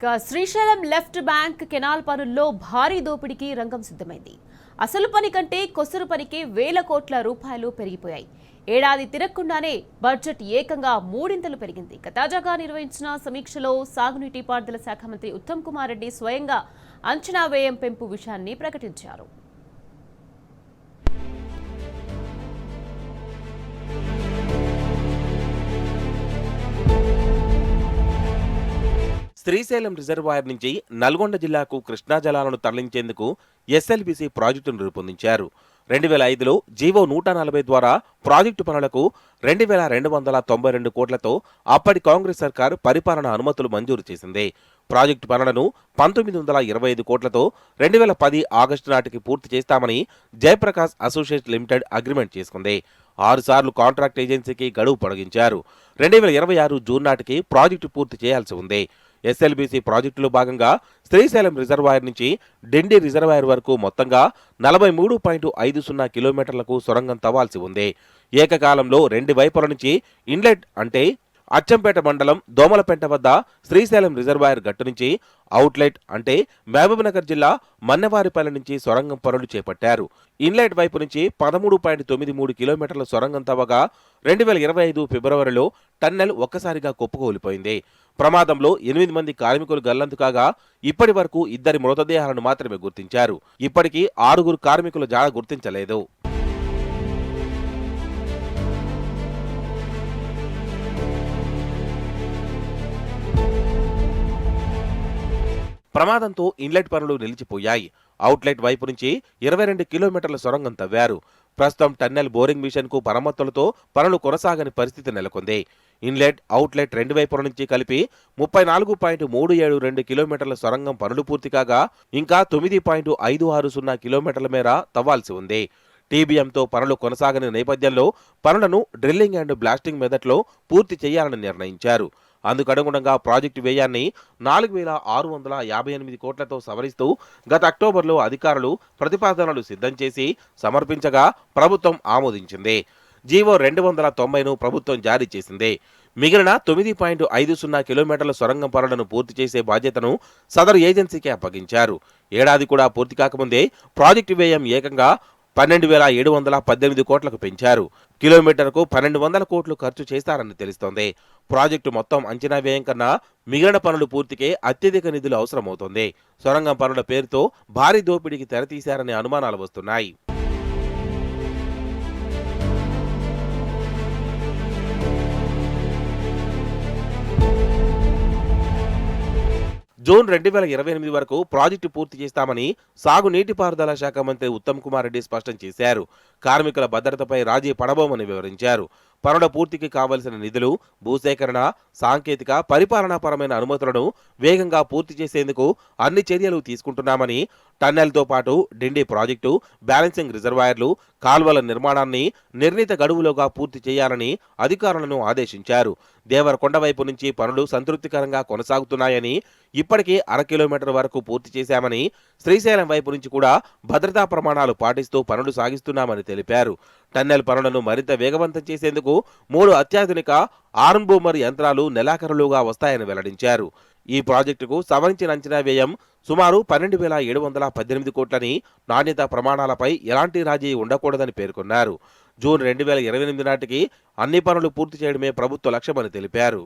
Srisailam left bank canal పనుల్లో భారీ దోపిడీకి రంగం సిద్ధమైంది. అసలు పని కంటే కొసరు పనికి వేల కోట్ల రూపాయలు పెరిగిపోయాయి. ఏడాది తిరగకుండానే బడ్జెట్ ఏకంగా మూడింతలు పెరిగింది. తాజాగా నిర్వహించిన సమీక్షలో సాగునీటి పారుదల శాఖ మంత్రి ఉత్తమ్ కుమార్ రెడ్డి స్వయంగా అంచనా వ్యయం పెంపు విషయాన్ని ప్రకటించారు. శ్రీశైలం రిజర్వాయర్ నుంచి నల్గొండ జిల్లాకు కృష్ణా జలాలను తరలించేందుకు ఎస్ఎల్బీసీ ప్రాజెక్టును రూపొందించారు. 2005లో జీవో 140 ద్వారా ప్రాజెక్టు పనులకు 2292 కోట్లతో అప్పటి కాంగ్రెస్ సర్కారు పరిపాలన అనుమతులు మంజూరు చేసింది. ప్రాజెక్టు పనులను 1925 కోట్లతో 2010 ఆగస్టు నాటికి పూర్తి చేస్తామని జయప్రకాష్ అసోసియేట్స్ లిమిటెడ్ అగ్రిమెంట్ చేసుకుంది. 6 సార్లు కాంట్రాక్ట్ ఏజెన్సీకి గడువు పొడిగించారు. 2026 జూన్ నాటికి ప్రాజెక్టు పూర్తి చేయాల్సి ఉంది. ఎస్ఎల్బీసీ ప్రాజెక్టులో భాగంగా శ్రీశైలం రిజర్వాయర్ నుంచి డిండి రిజర్వాయర్ వరకు మొత్తంగా 43.50 కిలోమీటర్లకు సొరంగం తవ్వాల్సి ఉంది. ఏకకాలంలో 2 వైపుల నుంచి ఇన్లెట్ అంటే అచ్చంపేట మండలం దోమలపెంట వద్ద శ్రీశైలం రిజర్వాయర్ గట్టు నుంచి అవుట్లెట్ అంటే మహబూబ్నగర్ జిల్లా మన్నెవారిపల్లి నుంచి సొరంగం పనులు చేపట్టారు. ఇన్లెట్ వైపు నుంచి 13.93 కిలోమీటర్ల సొరంగం తవ్వగా 2025 ఫిబ్రవరిలో టన్నెల్ ఒక్కసారిగా కుప్పకూలిపోయింది. ప్రమాదంలో 8 మంది కార్మికులు గల్లంతు కాగా ఇప్పటి వరకు 2 మృతదేహాలను మాత్రమే గుర్తించారు. ఇప్పటికీ 6 కార్మికుల జాడ గుర్తించలేదు. ప్రమాదంతో ఇన్లెట్ పనులు నిలిచిపోయాయి. అవుట్లెట్ వైపు నుంచి 22 కిలోమీటర్ల సొరంగం తవ్వారు. ప్రస్తుతం టన్నెల్ బోరింగ్ మిషన్ కు మరమ్మతులతో పనులు కొనసాగని పరిస్థితి నెలకొంది. ఇన్లెట్ అవుట్లెట్ 2 వైపుల నుంచి కలిపి 34.372 కిలోమీటర్ల సొరంగం పనులు పూర్తి కాగా ఇంకా 9.560 కిలోమీటర్ల మేర తవ్వాల్సి ఉంది. టీబీఎంతో పనులు కొనసాగని నేపథ్యంలో పనులను డ్రిల్లింగ్ అండ్ బ్లాస్టింగ్ మెథడ్లో పూర్తి చేయాలని నిర్ణయించారు. అందుకనుగుణంగా ప్రాజెక్టు వ్యయాన్ని 4,658 కోట్లతో సవరిస్తూ గత అక్టోబర్లో అధికారులు ప్రతిపాదనలు సిద్ధం చేసి సమర్పించగా ప్రభుత్వం ఆమోదించింది. జీవో 290ను ప్రభుత్వం జారీ చేసింది. మిగిలిన 9.50 కిలోమీటర్ల సొరంగం పనులను పూర్తి చేసే బాధ్యతను సదరు ఏజెన్సీకి అప్పగించారు. ఏడాది కూడా పూర్తి కాకముందే ప్రాజెక్టు వ్యయం ఏకంగా 12,718 కోట్లకు పెంచారు. కిలోమీటర్కు 1,200 కోట్లు ఖర్చు చేస్తారని తెలుస్తోంది. ప్రాజెక్టు మొత్తం అంచనా వ్యయం కన్నా మిగిలిన పనులు పూర్తికే అత్యధిక నిధులు అవసరమవుతోంది. సొరంగం పనుల పేరుతో భారీ దోపిడీకి తెరతీశారనే అనుమానాలు వస్తున్నాయి. జూన్ 2028 వరకు ప్రాజెక్టు పూర్తి చేస్తామని సాగునీటిపారుదల శాఖ మంత్రి ఉత్తమ్ కుమార్ రెడ్డి స్పష్టం చేశారు. కార్మికుల భద్రతపై రాజీ పడబోమని వివరించారు. పనుల పూర్తికి కావలసిన నిధులు, భూసేకరణ, సాంకేతిక, పరిపాలనాపరమైన అనుమతులను వేగంగా పూర్తి చేసేందుకు అన్ని చర్యలు తీసుకుంటున్నామని, టన్నెల్తో పాటు డిండి ప్రాజెక్టు, బ్యాలెన్సింగ్ రిజర్వాయర్లు, కాల్వల నిర్మాణాన్ని నిర్ణీత గడువులోగా పూర్తి చేయాలని అధికారులను ఆదేశించారు. దేవరకొండ వైపు నుంచి పనులు సంతృప్తికరంగా కొనసాగుతున్నాయని, ఇప్పటికే 1/2 కిలోమీటర్ వరకు పూర్తి చేశామని, శ్రీశైలం వైపు నుంచి కూడా భద్రతా ప్రమాణాలు పాటిస్తూ పనులు సాగిస్తున్నామని తెలిపారు. టన్నెల్ పనులను మరింత వేగవంతం చేసేందుకు 3 అత్యాధునిక ఆర్మ్ బూమర్ యంత్రాలు నెలాఖరులోగా వస్తాయని వెల్లడించారు. ఈ ప్రాజెక్టుకు సవరించిన అంచనా వ్యయం సుమారు 12,718 కోట్లని, నాణ్యత ప్రమాణాలపై ఎలాంటి రాజీ ఉండకూడదని పేర్కొన్నారు. జూన్ 2028 నాటికి అన్ని పనులు పూర్తి చేయడమే ప్రభుత్వ లక్ష్యమని తెలిపారు.